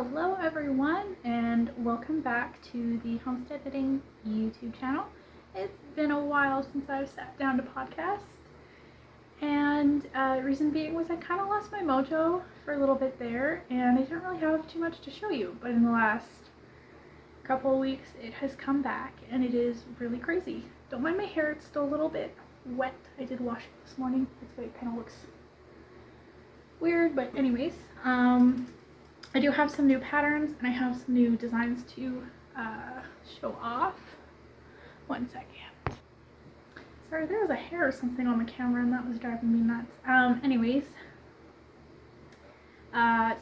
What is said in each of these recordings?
Hello everyone, and welcome back to the Homestead Knitting YouTube channel. It's been a while since I've sat down to podcast, and reason being was I kind of lost my mojo for a little bit there, and I didn't really have too much to show you, but in the last couple of weeks it has come back, and it is really crazy. Don't mind my hair, it's still a little bit wet. I did wash it this morning, that's why it kind of looks weird, but anyways, I do have some new patterns and I have some new designs to show off. One second. Sorry, there was a hair or something on the camera and that was driving me nuts.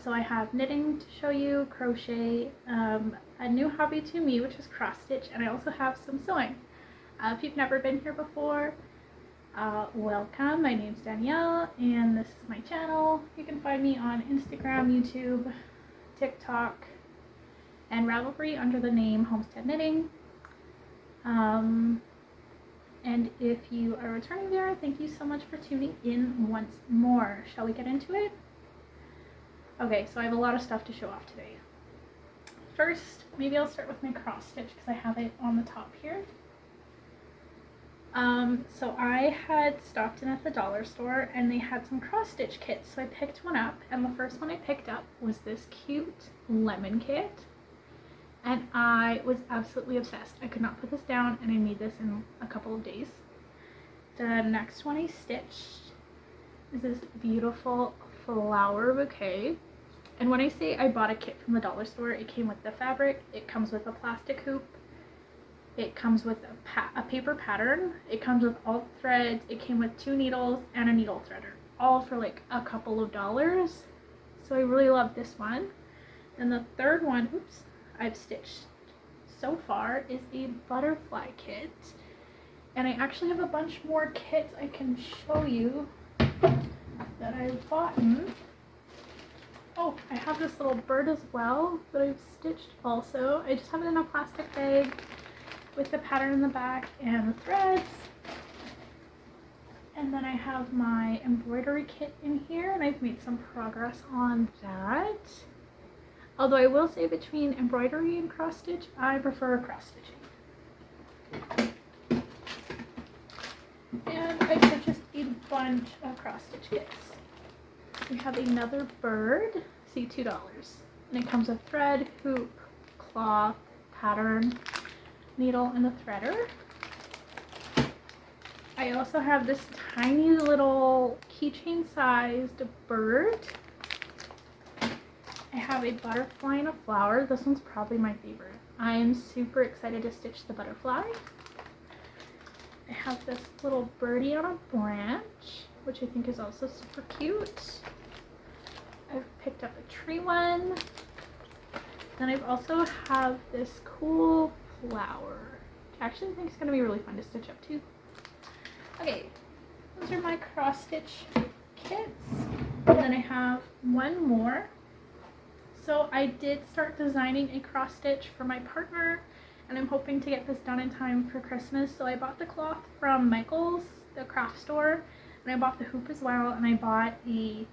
So I have knitting to show you, crochet, a new hobby to me, which is cross stitch, and I also have some sewing. If you've never been here before, welcome. My name's Danielle and this is my channel. You can find me on Instagram, YouTube, TikTok, and Ravelry under the name Homestead Knitting. And if you are returning there, thank you so much for tuning in once more. Shall we get into it? Okay, so I have a lot of stuff to show off today. First, maybe I'll start with my cross stitch because I have it on the top here. So I had stopped in at the dollar store and they had some cross stitch kits, so I picked one up, and the first one I picked up was this cute lemon kit, and I was absolutely obsessed. I could not put this down, and I made this in a couple of days. The next one I stitched is this beautiful flower bouquet, and when I say I bought a kit from the dollar store, it came with the fabric, it comes with a plastic hoop, it comes with a paper pattern, it comes with all the threads, it came with 2 needles and a needle threader, all for like a couple of dollars. So I really love this one. And the third one, I've stitched so far is a butterfly kit. And I actually have a bunch more kits I can show you that I've bought. Oh, I have this little bird as well that I've stitched also. I just have it in a plastic bag with the pattern in the back and the threads. And then I have my embroidery kit in here, and I've made some progress on that. Although I will say, between embroidery and cross stitch, I prefer cross stitching. And I purchased a bunch of cross stitch kits. We have another bird, see, $2. And it comes with thread, hoop, cloth, pattern, needle, and the threader. I also have this tiny little keychain sized bird. I have a butterfly and a flower. This one's probably my favorite. I am super excited to stitch the butterfly. I have this little birdie on a branch, which I think is also super cute. I've picked up a tree one. Then I've also have this cool flower, which I actually think is going to be really fun to stitch up too. Okay, those are my cross stitch kits, and then I have one more. So I did start designing a cross stitch for my partner, and I'm hoping to get this done in time for Christmas. So I bought the cloth from Michael's, the craft store, and I bought the hoop as well, and I bought a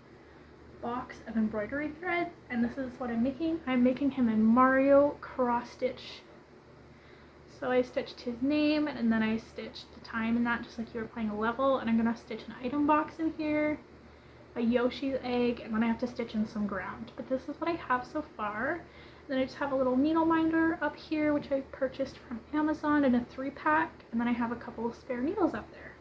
box of embroidery threads, and this is what I'm making. I'm making him a Mario cross stitch. So I stitched his name, and then I stitched the time in that, just like you were playing a level, and I'm going to stitch an item box in here, a Yoshi's egg, and then I have to stitch in some ground. But this is what I have so far. Then I just have a little needle minder up here, which I purchased from Amazon in a 3-pack, and then I have a couple of spare needles up there.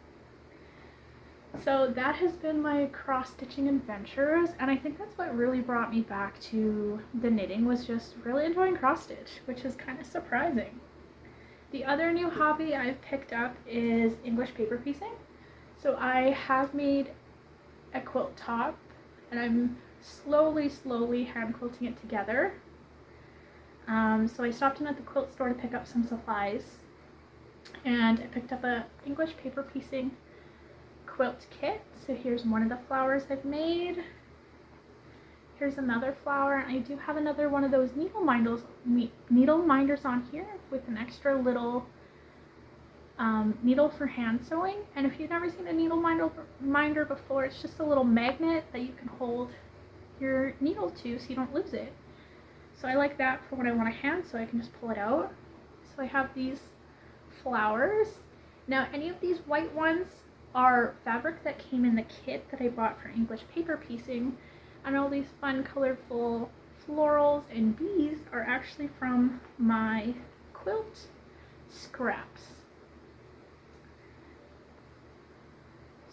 So that has been my cross-stitching adventures, and I think that's what really brought me back to the knitting, was just really enjoying cross-stitch, which is kind of surprising. The other new hobby I've picked up is English paper piecing. So I have made a quilt top, and I'm slowly hand quilting it together. So I stopped in at the quilt store to pick up some supplies, and I picked up a English paper piecing quilt kit. So here's one of the flowers I've made. Here's another flower, and I do have another one of those needle minders on here with an extra little needle for hand sewing. And if you've never seen a needle minder before, it's just a little magnet that you can hold your needle to so you don't lose it. So I like that for when I want a hand, so I can just pull it out. So I have these flowers. Now any of these white ones are fabric that came in the kit that I bought for English paper piecing, and all these fun colorful florals and bees are actually from my quilt scraps.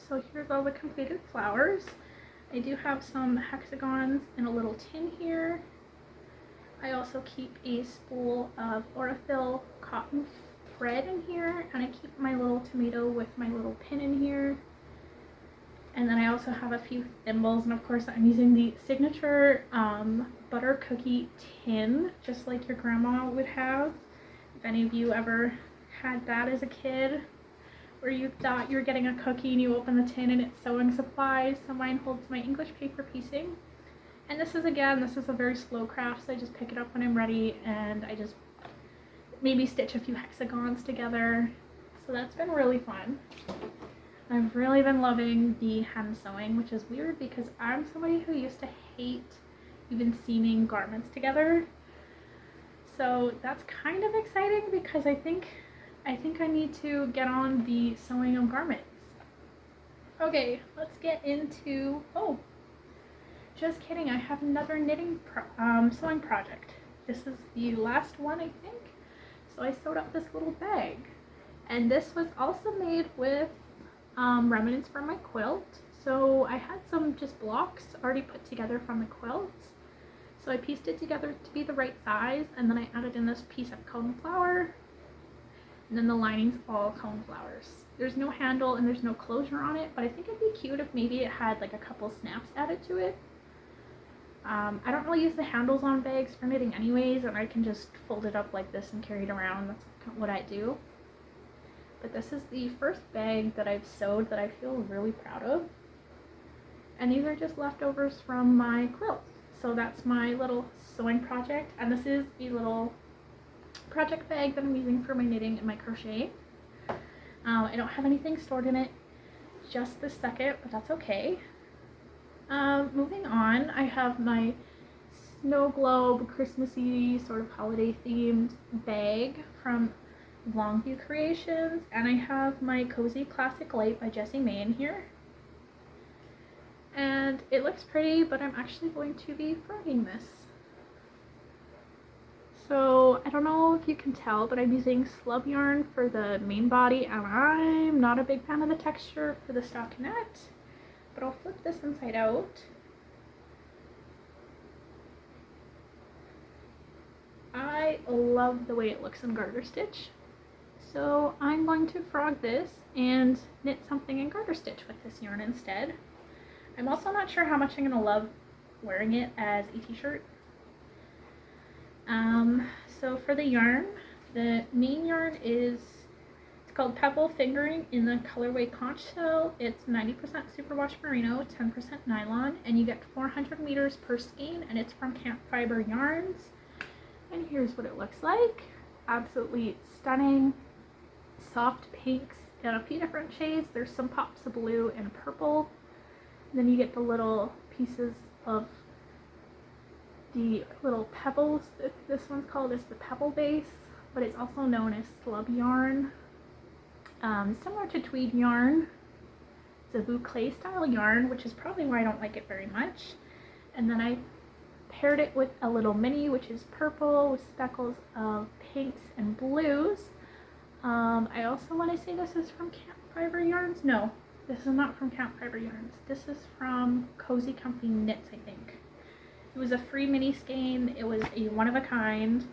So here's all the completed flowers. I do have some hexagons in a little tin here. I also keep a spool of Aurifil cotton thread in here, and I keep my little tomato with my little pin in here. And then I also have a few thimbles, and of course I'm using the signature butter cookie tin, just like your grandma would have. If any of you ever had that as a kid, where you thought you were getting a cookie and you open the tin and it's sewing supplies. So mine holds my English paper piecing. And this is a very slow craft, so I just pick it up when I'm ready and I just maybe stitch a few hexagons together. So that's been really fun. I've really been loving the hem sewing, which is weird because I'm somebody who used to hate even seaming garments together. So that's kind of exciting because I think I need to get on the sewing of garments. Okay, let's get into, oh, just kidding, I have another sewing project. This is the last one, I think. So I sewed up this little bag, and this was also made with remnants from my quilt. So I had some just blocks already put together from the quilt. So I pieced it together to be the right size, and then I added in this piece of cone flower, and then the lining's all cone flowers. There's no handle and there's no closure on it, but I think it'd be cute if maybe it had like a couple snaps added to it. I don't really use the handles on bags for knitting anyways, and I can just fold it up like this and carry it around. That's what I do. But this is the first bag that I've sewed that I feel really proud of. And these are just leftovers from my quilt. So that's my little sewing project, and this is the little project bag that I'm using for my knitting and my crochet. I don't have anything stored in it just this second, but that's okay. Moving on, I have my snow globe Christmassy sort of holiday themed bag from Longview Creations, and I have my Cozy Classic Light by Jessie May in here. And it looks pretty, but I'm actually going to be frogging this. So I don't know if you can tell, but I'm using slub yarn for the main body, and I'm not a big fan of the texture for the stockinette. But I'll flip this inside out. I love the way it looks in garter stitch. So I'm going to frog this and knit something in garter stitch with this yarn instead. I'm also not sure how much I'm going to love wearing it as a t-shirt. So for the yarn, the main yarn is, it's called Pebble Fingering in the colorway Conch Shell. It's 90% superwash merino, 10% nylon, and you get 400 meters per skein, and it's from Camp Fiber Yarns. And here's what it looks like. Absolutely stunning. Soft pinks in a few different shades. There's some pops of blue and purple. Then you get the little pieces of the little pebbles. This one's called the pebble base, but it's also known as slub yarn. Similar to tweed yarn. It's a boucle style yarn, which is probably why I don't like it very much. And then I paired it with a little mini, which is purple with speckles of pinks and blues. I also want to say this is from Camp Fiber Yarns. No, this is not from Camp Fiber Yarns. This is from Cozy Comfy Knits, I think. It was a free mini skein. It was a one-of-a-kind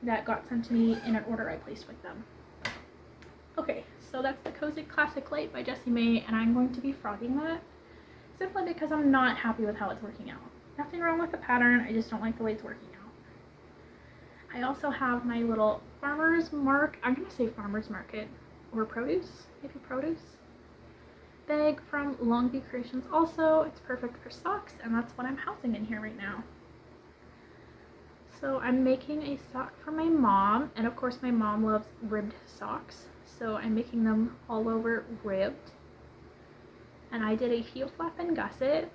that got sent to me in an order I placed with them. Okay, so that's the Cozy Classic Light by Jessie May, and I'm going to be frogging that simply because I'm not happy with how it's working out. Nothing wrong with the pattern, I just don't like the way it's working out. I also have my little I'm going to say farmer's market or produce, maybe produce bag from Longview Creations also. It's perfect for socks, and that's what I'm housing in here right now. So I'm making a sock for my mom, and of course my mom loves ribbed socks, so I'm making them all over ribbed. And I did a heel flap and gusset.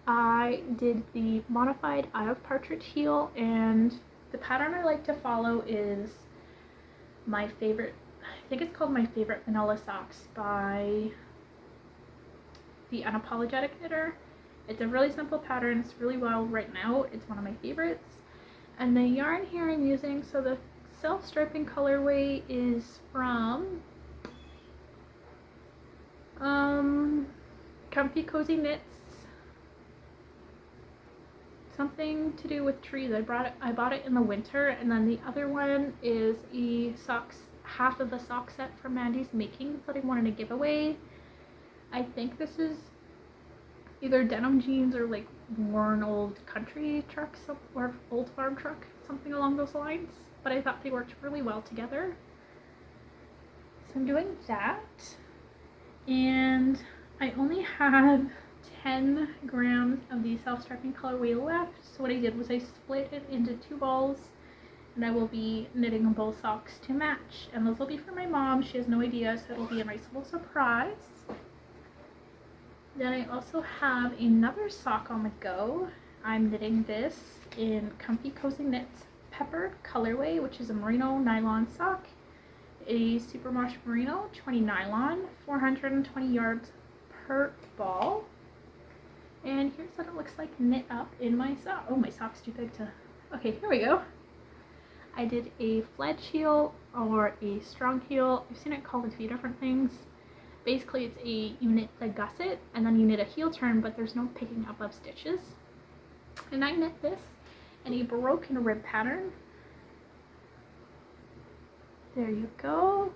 I did the modified Eye of Partridge heel, and the pattern I like to follow is my favorite, I think it's called My Favorite Vanilla Socks by the Unapologetic Knitter. It's a really simple pattern, it's really well written out, it's one of my favorites. And the yarn here I'm using, so the self-striping colorway is from Comfy Cozy Knits, something to do with trees. I bought it in the winter. And then the other one is half of the sock set from Mandy's Makings that I wanted to give away. I think this is either denim jeans or like worn old country truck or old farm truck, something along those lines, but I thought they worked really well together. So I'm doing that, and I only have 10 grams of the self-striping colorway left, so what I did was I split it into 2 balls, and I will be knitting both socks to match, and those will be for my mom. She has no idea, so it'll be a nice little surprise. Then I also have another sock on the go. I'm knitting this in Comfy Cozy Knits Peppered colorway, which is a merino nylon sock, a Superwash merino 20 nylon, 420 yards per ball. And here's what it looks like knit up in my sock. Oh, my sock's too big to... Okay, here we go. I did a fledge heel or a strong heel. I've seen it called a few different things. Basically, you knit the gusset and then you knit a heel turn, but there's no picking up of stitches. And I knit this in a broken rib pattern. There you go.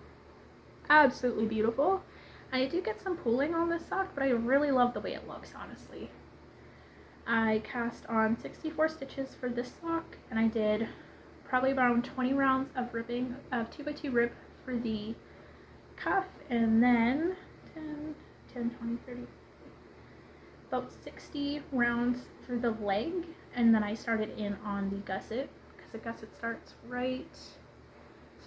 Absolutely beautiful. I do get some pooling on this sock, but I really love the way it looks, honestly. I cast on 64 stitches for this sock, and I did probably around 20 rounds of ribbing of 2x2 rib for the cuff, and then 10, 20, 30, about 60 rounds for the leg, and then I started in on the gusset, because the gusset starts right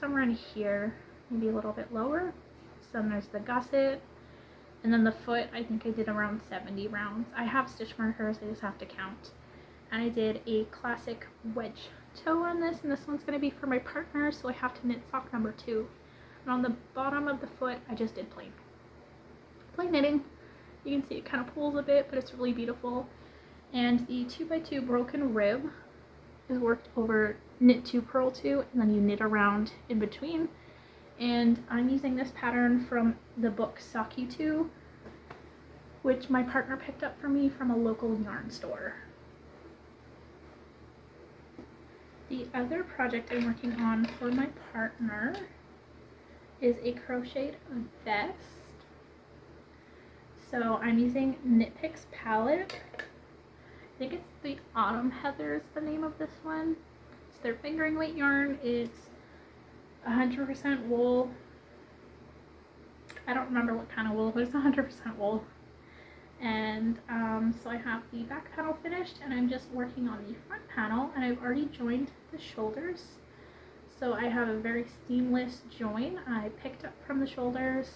somewhere in here, maybe a little bit lower. So then there's the gusset, and then the foot, I think I did around 70 rounds. I have stitch markers, I just have to count. And I did a classic wedge toe on this, and this one's going to be for my partner, so I have to knit sock number 2. And on the bottom of the foot, I just did plain knitting. You can see it kind of pulls a bit, but it's really beautiful. And the 2x2 broken rib is worked over knit 2, purl 2, and then you knit around in between. And I'm using this pattern from the book Saki 2, which my partner picked up for me from a local yarn store. The other project I'm working on for my partner is a crocheted vest. So I'm using Knit Picks palette. I think it's the Autumn Heather is the name of this one. It's their fingering weight yarn. It's 100% wool. I don't remember what kind of wool, but it's 100% wool. And so I have the back panel finished, and I'm just working on the front panel, and I've already joined the shoulders. So I have a very seamless join. I picked up from the shoulders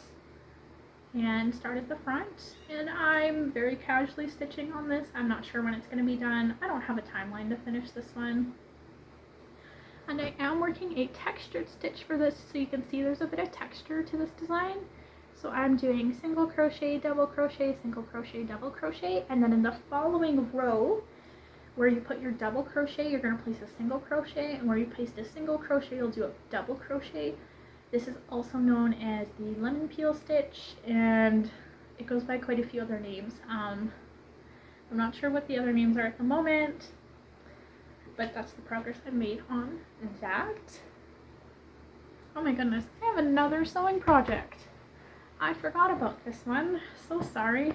and started the front, and I'm very casually stitching on this. I'm not sure when it's going to be done. I don't have a timeline to finish this one. And I am working a textured stitch for this, so you can see there's a bit of texture to this design. So I'm doing single crochet, double crochet, single crochet, double crochet, and then in the following row where you put your double crochet, you're going to place a single crochet, and where you placed a single crochet, you'll do a double crochet. This is also known as the lemon peel stitch, and it goes by quite a few other names. I'm not sure what the other names are at the moment, but that's the progress I've made on that. Oh my goodness, I have another sewing project. I forgot about this one, so sorry.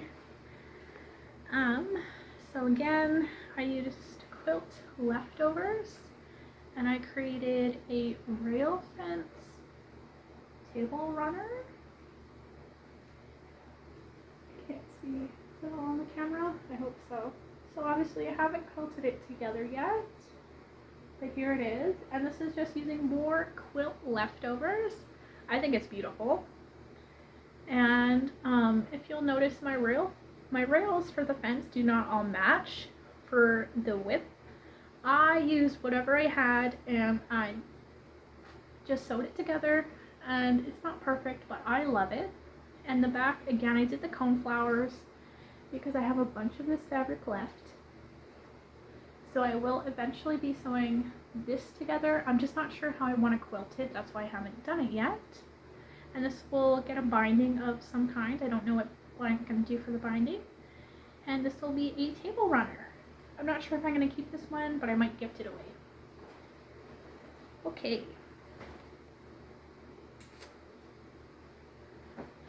So again, I used quilt leftovers, and I created a rail fence table runner. Can't see it all on the camera. I hope so. So obviously I haven't quilted it together yet, but here it is. And this is just using more quilt leftovers. I think it's beautiful. And if you'll notice, my rail My rails for the fence do not all match for the width. I used whatever I had and I just sewed it together, and it's not perfect, but I love it. And the back, again, I did the cone flowers because I have a bunch of this fabric left. So I will eventually be sewing this together. I'm just not sure how I want to quilt it. That's why I haven't done it yet. And this will get a binding of some kind. I don't know what I'm going to do for the binding. And this will be a table runner. I'm not sure if I'm going to keep this one, but I might gift it away. Okay.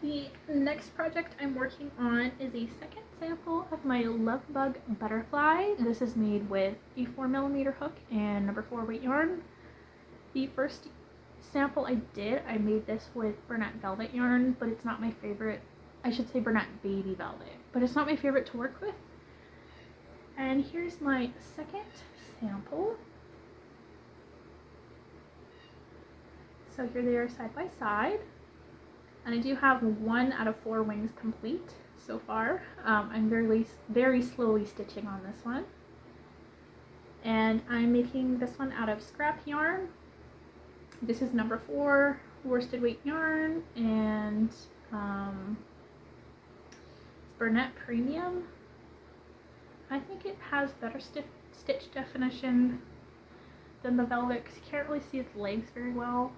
The next project I'm working on is a second sample of my Love Bug butterfly. This is made with a 4mm hook and number 4 weight yarn. The first sample I made this with Bernat Velvet yarn, but it's not my favorite. I should say Bernat Baby Velvet, but it's not my favorite to work with. And here's my second sample. So here they are side by side. And I do have 1 out of 4 wings complete so far. I'm very slowly stitching on this one. And I'm making this one out of scrap yarn. This is number 4 worsted weight yarn, and it's Bernat Premium. I think it has better stitch definition than the velvet because you can't really see its legs very well.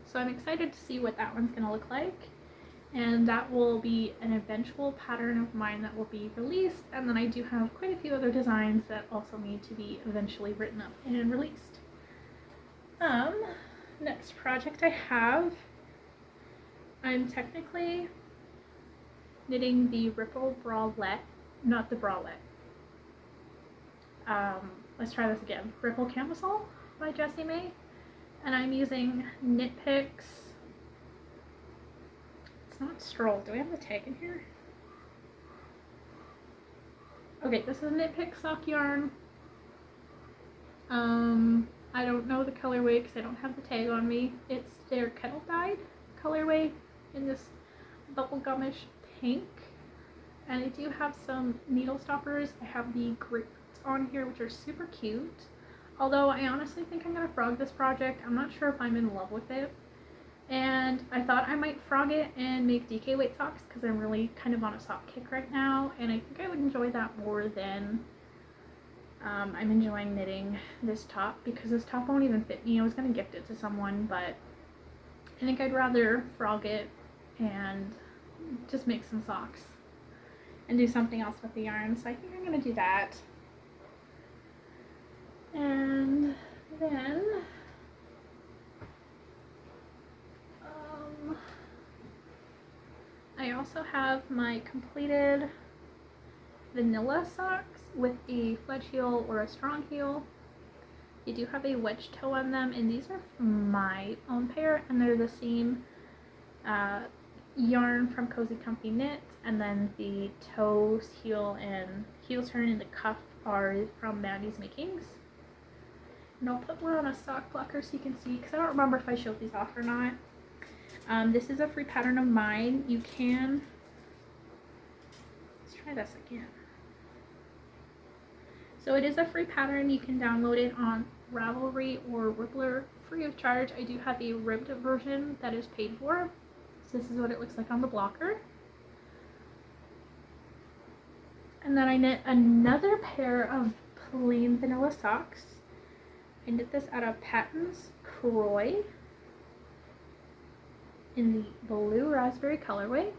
So I'm excited to see what that one's going to look like, and that will be an eventual pattern of mine that will be released. And then I do have quite a few other designs that also need to be eventually written up and released. Next project I have, I'm technically knitting the Ripple Bralette, not the bralette. Let's try this again. Ripple Camisole by Jessie May. And I'm using Knit Picks. It's not Stroll. Do I have the tag in here? Okay, this is Knit Pick sock yarn. I don't know the colorway because I don't have the tag on me. It's their Kettle Dyed colorway in this bubblegumish pink. And I do have some needle stoppers. I have the grapes on here, which are super cute. Although I honestly think I'm going to frog this project. I'm not sure if I'm in love with it. And I thought I might frog it and make DK weight socks because I'm really kind of on a sock kick right now. And I think I would enjoy that more than I'm enjoying knitting this top, because this top won't even fit me. I was going to gift it to someone, but I think I'd rather frog it and just make some socks and do something else with the yarn. So I think I'm going to do that. And then I also have my completed vanilla socks with a fledge heel or a strong heel. They do have a wedge toe on them, and these are my own pair, and they're the same yarn from Cozy Comfy Knits, and then the toes, heel turn, and the cuff are from Maddie's Makings. And I'll put one on a sock blocker so you can see, because I don't remember if I showed these off or not. This is a free pattern of mine. You can, let's try this again. So it is a free pattern. You can download it on Ravelry or Rippler free of charge. I do have a ribbed version that is paid for. So this is what it looks like on the blocker. And then I knit another pair of plain vanilla socks. I knit this out of Patons Croy in the blue raspberry colorway.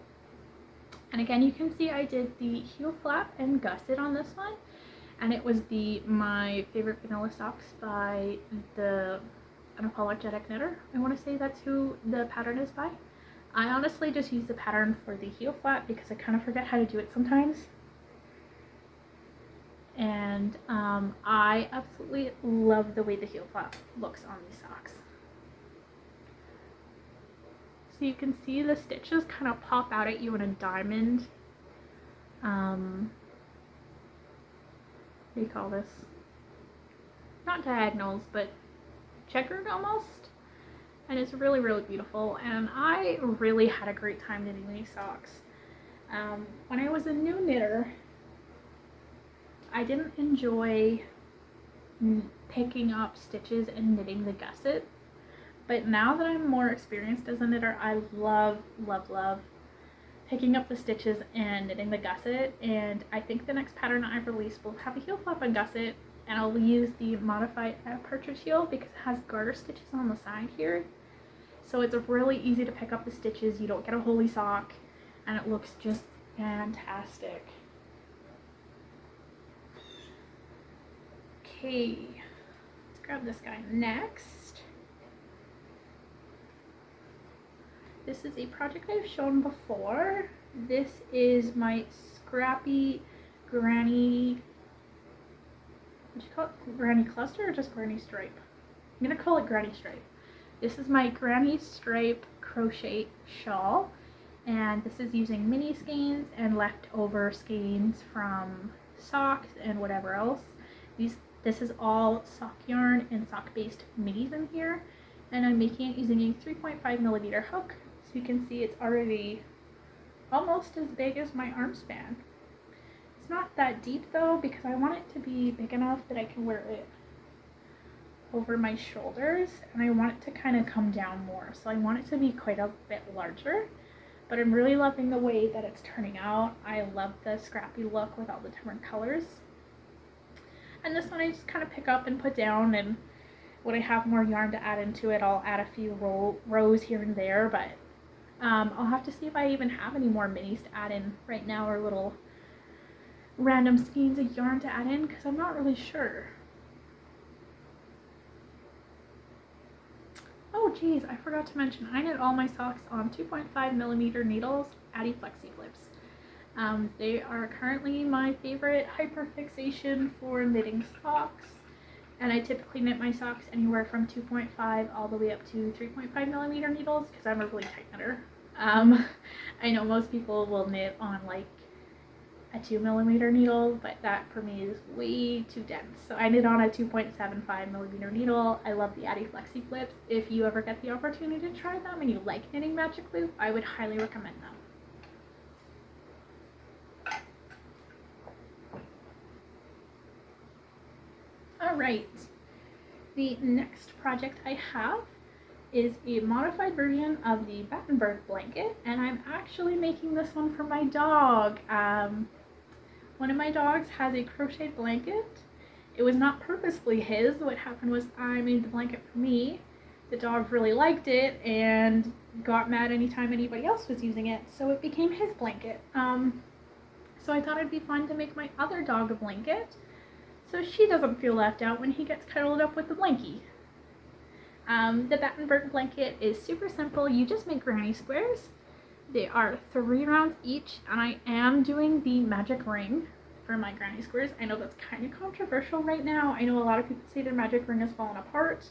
And again, you can see I did the heel flap and gusset on this one. And it was my favorite vanilla socks by the Unapologetic Knitter. I want to say that's who the pattern is by. I honestly just use the pattern for the heel flap because I kind of forget how to do it sometimes. And I absolutely love the way the heel flap looks on these socks. So you can see the stitches kind of pop out at you in a diamond. What do you call this? Not diagonals, but checkered almost. And it's really, really beautiful. And I really had a great time knitting these socks. When I was a new knitter, I didn't enjoy picking up stitches and knitting the gusset, but now that I'm more experienced as a knitter, I love picking up the stitches and knitting the gusset. And I think the next pattern I release will have a heel flap and gusset, and I'll use the modified partridge heel because it has garter stitches on the side here, so it's really easy to pick up the stitches. You don't get a holey sock, and it looks just fantastic. Okay, let's grab this guy next. This is a project I've shown before. This is my scrappy granny, what do you call it? Granny cluster or just granny stripe? I'm gonna call it granny stripe. This is my granny stripe crochet shawl, and this is using mini skeins and leftover skeins from socks and whatever else. This is all sock yarn and sock based minis in here, and I'm making it using a 3.5mm hook. So you can see it's already almost as big as my arm span. It's not that deep though, because I want it to be big enough that I can wear it over my shoulders, and I want it to kind of come down more. So I want it to be quite a bit larger, but I'm really loving the way that it's turning out. I love the scrappy look with all the different colors. And this one I just kind of pick up and put down, and when I have more yarn to add into it, I'll add a few rows here and there, but I'll have to see if I even have any more minis to add in right now, or little random skeins of yarn to add in, because I'm not really sure. Oh geez, I forgot to mention, I knit all my socks on 2.5mm needles, Addi Flexi Flips. They are currently my favorite hyperfixation for knitting socks, and I typically knit my socks anywhere from 2.5 all the way up to 3.5mm needles because I'm a really tight knitter. I know most people will knit on like a 2mm needle, but that for me is way too dense. So I knit on a 2.75mm needle. I love the Addi Flexi Flips. If you ever get the opportunity to try them and you like knitting Magic Loop, I would highly recommend them. Alright, the next project I have is a modified version of the Battenberg blanket, and I'm actually making this one for my dog. One of my dogs has a crocheted blanket. It was not purposefully his. What happened was I made the blanket for me. The dog really liked it and got mad anytime anybody else was using it, so it became his blanket. So I thought it'd be fun to make my other dog a blanket, so she doesn't feel left out when he gets cuddled up with the blankie. The Battenberg blanket is super simple. You just make granny squares. They are 3 rounds each, and I am doing the magic ring for my granny squares. I know that's kind of controversial right now. I know a lot of people say their magic ring has fallen apart.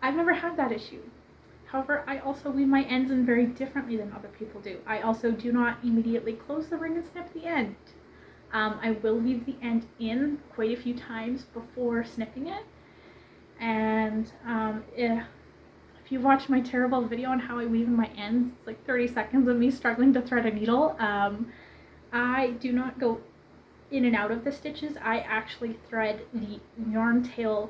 I've never had that issue. However, I also weave my ends in very differently than other people do. I also do not immediately close the ring and snip the end. I will weave the end in quite a few times before snipping it. And if you watch my terrible video on how I weave in my ends, it's like 30 seconds of me struggling to thread a needle. I do not go in and out of the stitches. I actually thread the yarn tail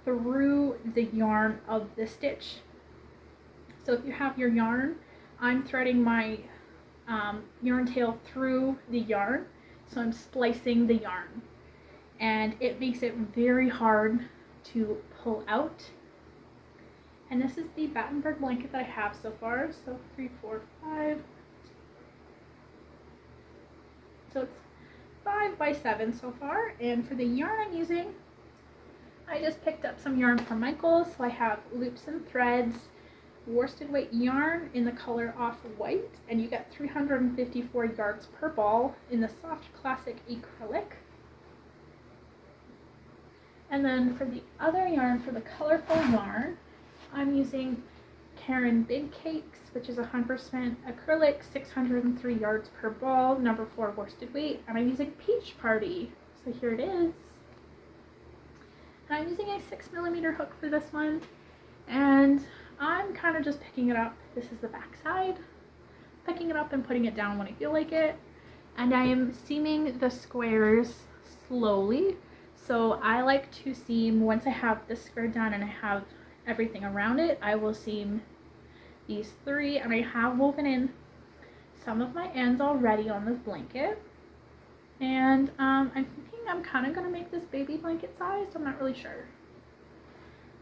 through the yarn of the stitch. So if you have your yarn, I'm threading my yarn tail through the yarn, so I'm splicing the yarn, and it makes it very hard to pull out. And this is the Battenberg blanket that I have so far. So 3, 4, 5. So it's 5 by 7 so far. And for the yarn I'm using, I just picked up some yarn from Michaels. So I have Loops and Threads worsted weight yarn in the color Off-White, and you get 354 yards per ball in the Soft Classic acrylic. And then for the other yarn, for the colorful yarn, I'm using Caron Big Cakes, which is 100% acrylic, 603 yards per ball, number 4 worsted weight, and I'm using Peach Party. So here it is. And I'm using a 6mm hook for this one, and I'm kind of just picking it up. This is the back side. picking it up and putting it down when I feel like it. And I am seaming the squares slowly. So I like to seam, once I have this square done and I have everything around it, I will seam these 3, and I have woven in some of my ends already on this blanket. And I'm thinking I'm kind of going to make this baby blanket sized. I'm not really sure.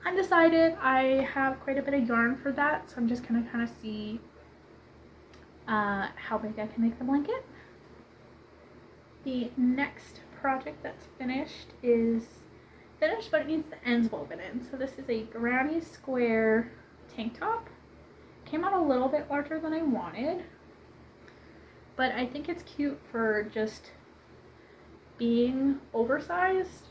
Undecided. I have quite a bit of yarn for that, so I'm just going to kind of see how big I can make the blanket. The next project that's finished is finished, but it needs the ends woven in. So this is a granny square tank top. Came out a little bit larger than I wanted, but I think it's cute for just being oversized.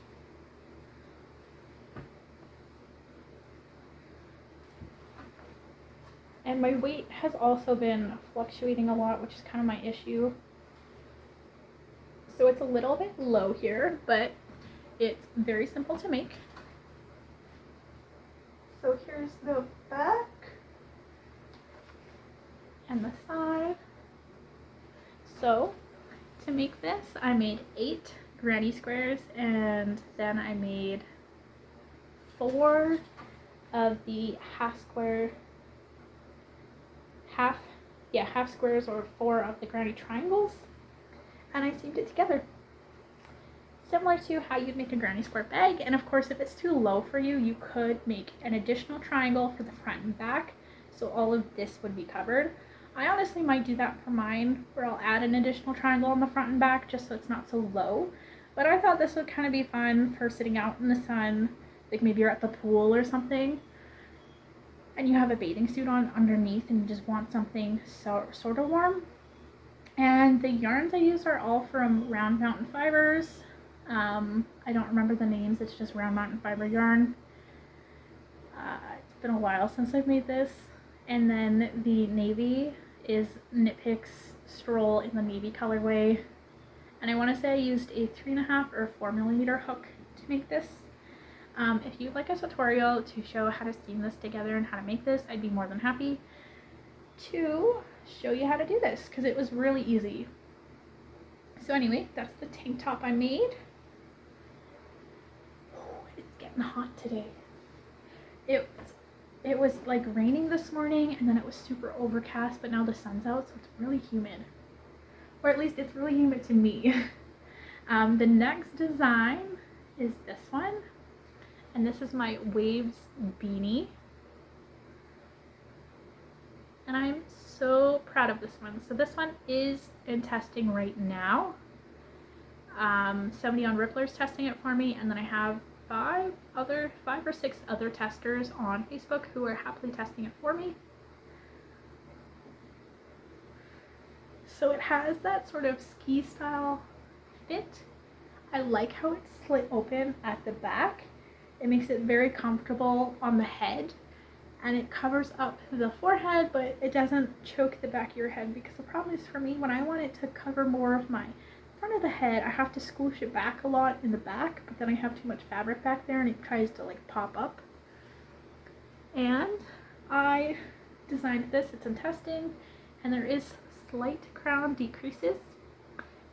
And my weight has also been fluctuating a lot, which is kind of my issue. So it's a little bit low here, but it's very simple to make. So here's the back and the side. So to make this, I made 8 granny squares, and then I made 4 of the half squares, or 4 of the granny triangles, and I seamed it together. Similar to how you'd make a granny square bag. And of course, if it's too low for you, you could make an additional triangle for the front and back, so all of this would be covered. I honestly might do that for mine, where I'll add an additional triangle on the front and back just so it's not so low. But I thought this would kind of be fun for sitting out in the sun, like maybe you're at the pool or something, and you have a bathing suit on underneath and you just want something sort of warm. And the yarns I use are all from Round Mountain Fibers. I don't remember the names, it's just Round Mountain Fiber yarn. It's been a while since I've made this. And then the navy is Knit Picks Stroll in the navy colorway. And I want to say I used a 3.5 or 4mm hook to make this. If you'd like a tutorial to show how to seam this together and how to make this, I'd be more than happy to show you how to do this, because it was really easy. So anyway, that's the tank top I made. Oh, it's getting hot today. It was like raining this morning, and then it was super overcast, but now the sun's out, so it's really humid. Or at least it's really humid to me. The next design is this one, and this is my Waves beanie. And I'm so proud of this one. So this one is in testing right now. Somebody on Rippler's testing it for me, and then I have 5 or 6 other testers on Facebook who are happily testing it for me. So it has that sort of ski style fit. I like how it's slit open at the back. It makes it very comfortable on the head, and it covers up the forehead, but it doesn't choke the back of your head, because the problem is for me, when I want it to cover more of my front of the head, I have to squish it back a lot in the back, but then I have too much fabric back there and it tries to like pop up. And I designed this, it's in testing, and there is slight crown decreases,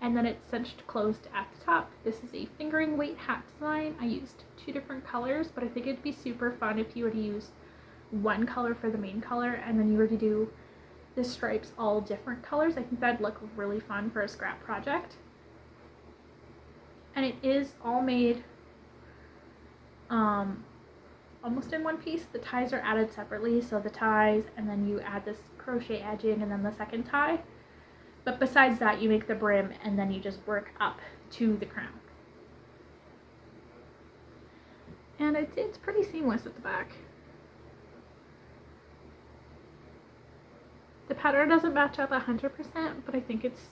and then it's cinched closed at the top. This is a fingering weight hat design. I used 2 different colors, but I think it'd be super fun if you were to use one color for the main color and then you were to do the stripes all different colors. I think that'd look really fun for a scrap project. And it is all made almost in one piece. The ties are added separately, so the ties, and then you add this crochet edging and then the second tie. But besides that, you make the brim and then you just work up to the crown. And it's pretty seamless at the back. The pattern doesn't match up 100%, but I think it's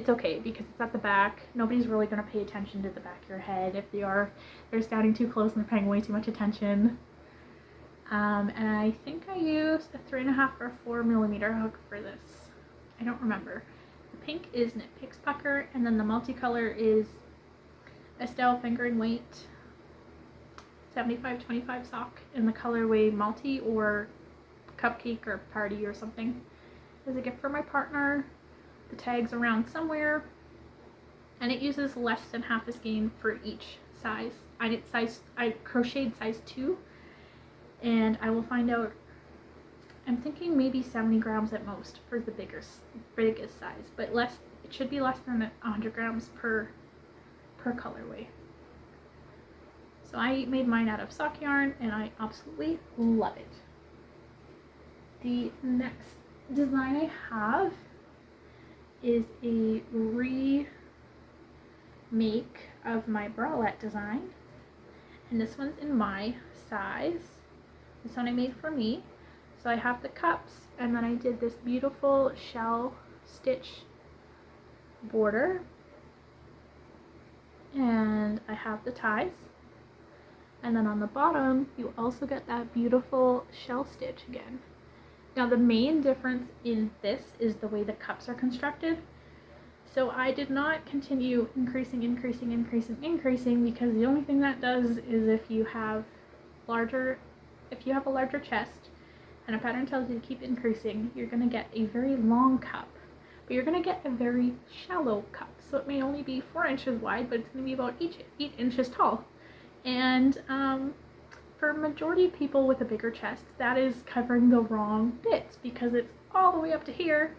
okay because it's at the back. Nobody's really going to pay attention to the back of your head. If they are, they're standing too close and they're paying way too much attention. And I think I used a 3.5 or 4mm hook for this. I don't remember. The pink is Knit Picks Pucker, and then the multicolor is Estelle Fingering Weight 75-25 sock in the colorway Multi or Cupcake or Party or something. as a gift for my partner. The tag's around somewhere, and it uses less than half a skein for each size. I crocheted size 2, and I will find out. I'm thinking maybe 70 grams at most for the biggest size, but less. It should be less than 100 grams per colorway. So I made mine out of sock yarn, and I absolutely love it. The next design I have is a remake of my bralette design, and this one's in my size. This one I made for me. So I have the cups, and then I did this beautiful shell stitch border, and I have the ties, and then on the bottom you also get that beautiful shell stitch again. Now the main difference in this is the way the cups are constructed. So I did not continue increasing because the only thing that does is if you have a larger chest and a pattern tells you to keep increasing, you're going to get a very long cup, but you're going to get a very shallow cup. So it may only be 4 inches wide, but it's going to be about 8 inches tall. And for majority of people with a bigger chest, that is covering the wrong bits because it's all the way up to here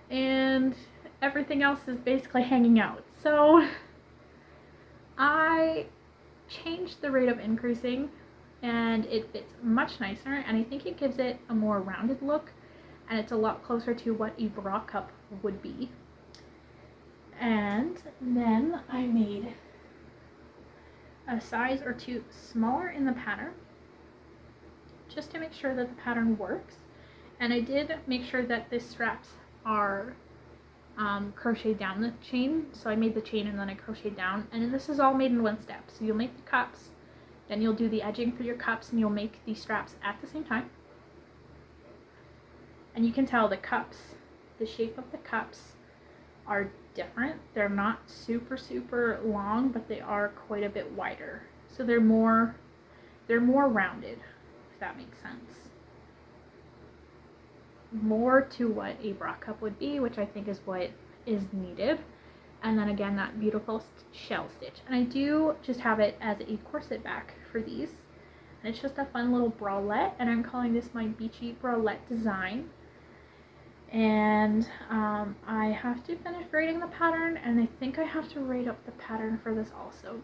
and everything else is basically hanging out. So I changed the rate of increasing, and it fits much nicer, and I think it gives it a more rounded look, and it's a lot closer to what a bra cup would be. And then I made a size or 2 smaller in the pattern just to make sure that the pattern works, and I did make sure that the straps are crocheted down the chain. So I made the chain and then I crocheted down, and this is all made in one step. So you'll make the cups, then you'll do the edging for your cups, and you'll make the straps at the same time. And you can tell the cups, the shape of the cups are different. They're not super long, but they are quite a bit wider. So they're more rounded, if that makes sense. More to what a bra cup would be, which I think is what is needed. And then again, that beautiful shell stitch. And I do just have it as a corset back for these. And it's just a fun little bralette, and I'm calling this my Beachy Bralette design. And I have to finish braiding the pattern, and I think I have to braid up the pattern for this also.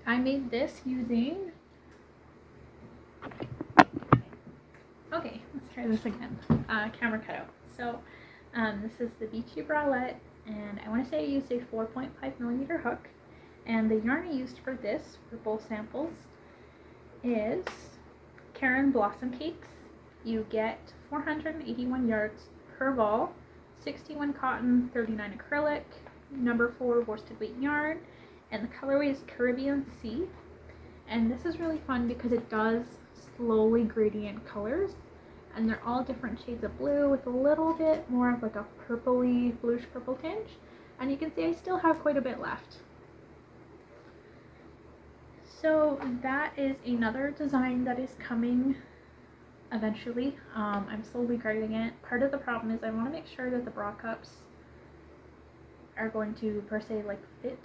I made this using, okay, let's try this again, camera cutout. So this is the Beachy Bralette, and I want to say I used a 4.5mm hook, and the yarn I used for this, for both samples, is Caron Blossom Cakes. You get 481 yards per ball, 61 cotton, 39 acrylic, number 4 worsted weight yarn, and the colorway is Caribbean Sea. And this is really fun because it does slowly gradient colors, and they're all different shades of blue with a little bit more of like a purpley, bluish purple tinge. And you can see I still have quite a bit left. So that is another design that is coming eventually. I'm slowly grading it. Part of the problem is I want to make sure that the bra cups are going to per se like fit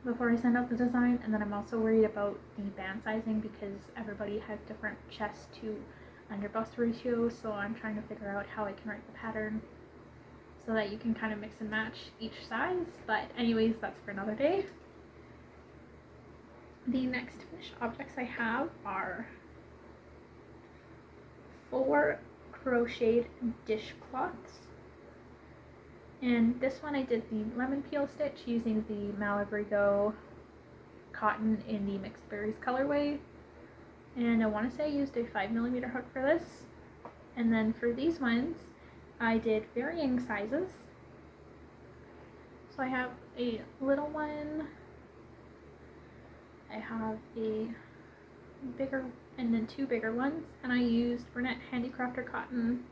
before I send out the design, and then I'm also worried about the band sizing because everybody has different chest to under bust ratios, so I'm trying to figure out how I can write the pattern so that you can kind of mix and match each size. But anyways, that's for another day. The next finished objects I have are 4 crocheted dishcloths, and this one I did the lemon peel stitch using the Malabrigo cotton in the mixed berries colorway, and I want to say I used a 5mm hook for this. And then for these ones I did varying sizes, so I have a little one, I have a bigger, and then 2 bigger ones, and I used Bernat Handicrafter cotton.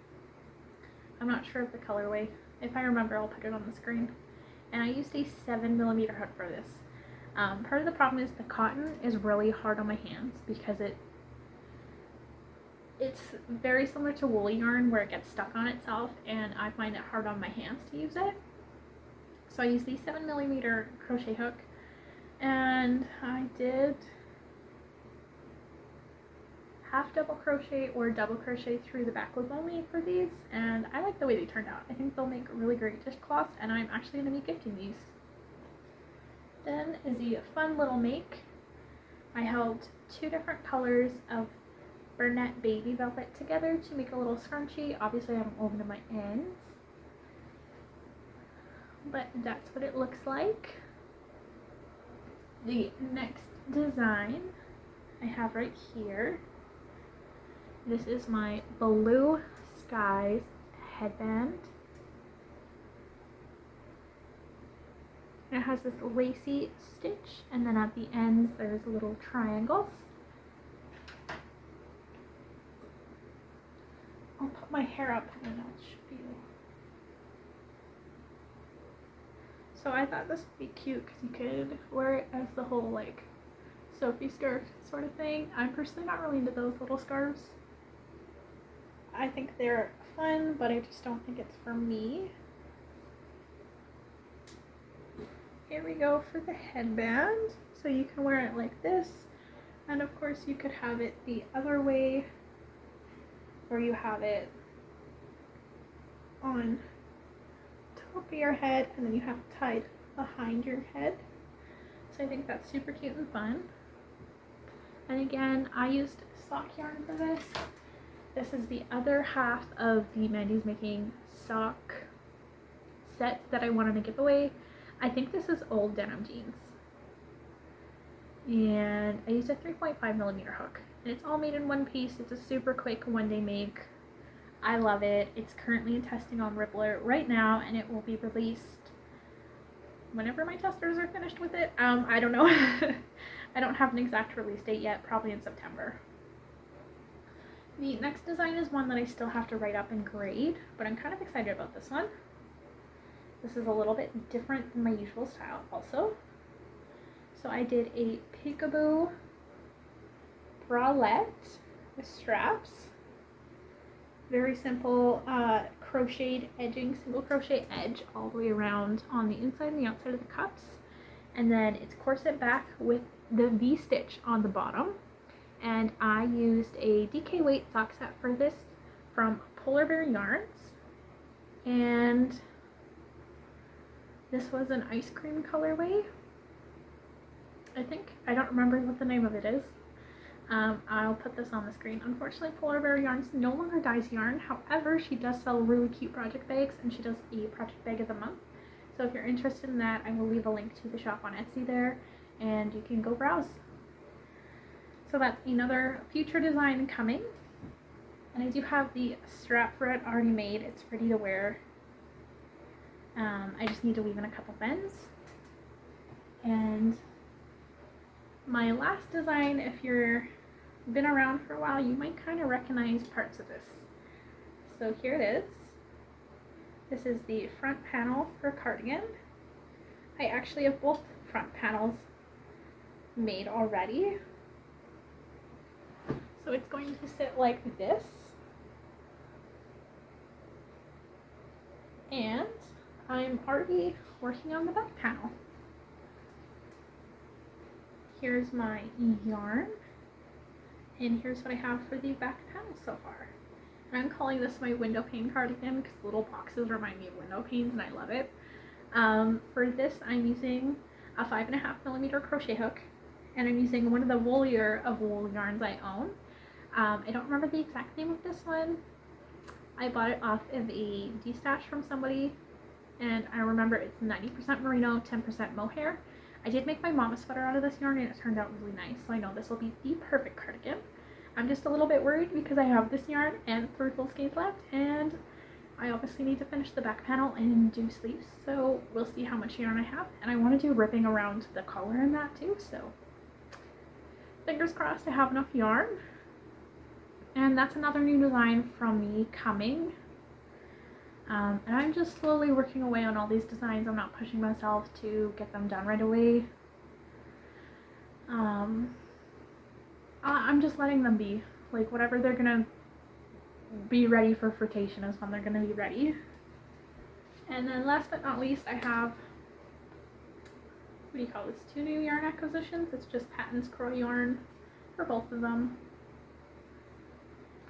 I'm not sure of the colorway. If I remember, I'll put it on the screen. And I used a 7mm hook for this. Part of the problem is the cotton is really hard on my hands because It's very similar to woolly yarn where it gets stuck on itself, and I find it hard on my hands to use it. So I use the 7mm crochet hook, and I did half double crochet or double crochet through the back loop only for these, and I like the way they turned out. I think they'll make really great dishcloths, and I'm actually going to be gifting these. Then is the fun little make. I held 2 different colors of Bernat Baby Velvet together to make a little scrunchie. Obviously I haven't woven to my ends, but that's what it looks like. The next design I have right here. This is my Blue Skies headband. It has this lacy stitch, and then at the ends there's little triangles. I'll put my hair up and then I'll show you. So I thought this would be cute because you could wear it as the whole like Sophie scarf sort of thing. I'm personally not really into those little scarves. I think they're fun, but I just don't think it's for me. Here we go for the headband. So you can wear it like this, and of course you could have it the other way, where you have it on top of your head and then you have it tied behind your head. So I think that's super cute and fun. And again, I used sock yarn for this. This is the other half of the Mandy's Making sock set that I wanted to give away. I think this is old denim jeans. And I used a 3.5mm hook. And it's all made in one piece. It's a super quick one-day make. I love it. It's currently in testing on Rippler right now, and it will be released whenever my testers are finished with it. I don't know. I don't have an exact release date yet, probably in September. The next design is one that I still have to write up and grade, but I'm kind of excited about this one. This is a little bit different than my usual style also. So I did a peekaboo bralette with straps. Very simple crocheted edging, single crochet edge all the way around on the inside and the outside of the cups. And then it's corset back with the V-stitch on the bottom. And I used a DK weight sock set for this from Polar Bear Yarns. And this was an ice cream colorway. I don't remember what the name of it is. I'll put this on the screen. Unfortunately, Polar Bear Yarns no longer dyes yarn. However, she does sell really cute project bags, and she does a project bag of the month. So if you're interested in that, I will leave a link to the shop on Etsy there, and you can go browse. So that's another future design coming. And I do have the strap for it already made. It's ready to wear. I just need to weave in a couple bends. And my last design, if you've been around for a while, you might kind of recognize parts of this. So here it is. This is the front panel for a cardigan. I actually have both front panels made already. So it's going to sit like this. And I'm already working on the back panel. Here's my yarn, and here's what I have for the back panel so far. And I'm calling this my window pane cardigan because the little boxes remind me of window panes, and I love it. For this, I'm using a 5.5mm crochet hook, and I'm using one of the woolier of wool yarns I own. I don't remember the exact name of this one. I bought it off of a D-stash from somebody, and I remember it's 90% merino, 10% mohair. I did make my mom a sweater out of this yarn, and it turned out really nice, so I know this will be the perfect cardigan. I'm just a little bit worried because I have this yarn and 3 full skeins left, and I obviously need to finish the back panel and do sleeves, so we'll see how much yarn I have. And I want to do ripping around the collar in that too, so fingers crossed I have enough yarn. And that's another new design from me coming. And I'm just slowly working away on all these designs. I'm not pushing myself to get them done right away. I'm just letting them be. Like, whatever they're gonna be ready for fruitation is when they're going to be ready. And then last but not least, I have, what do you call this, 2 new yarn acquisitions. It's just Patons Curl Yarn for both of them.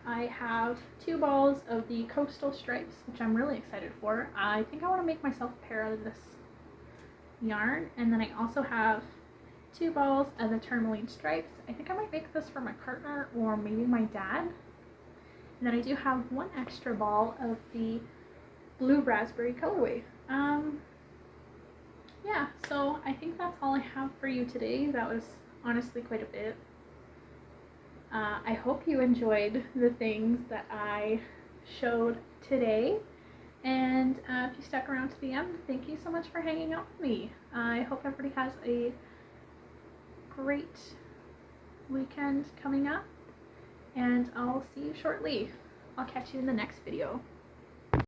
I have 2 balls of the Coastal Stripes, which I'm really excited for. I think I want to make myself a pair of this yarn. And then I also have 2 balls of the Tourmaline Stripes. I think I might make this for my partner or maybe my dad. And then I do have 1 extra ball of the Blue Raspberry colorway. Yeah, so I think that's all I have for you today. That was honestly quite a bit. I hope you enjoyed the things that I showed today. And if you stuck around to the end, thank you so much for hanging out with me. I hope everybody has a great weekend coming up, and I'll see you shortly. I'll catch you in the next video.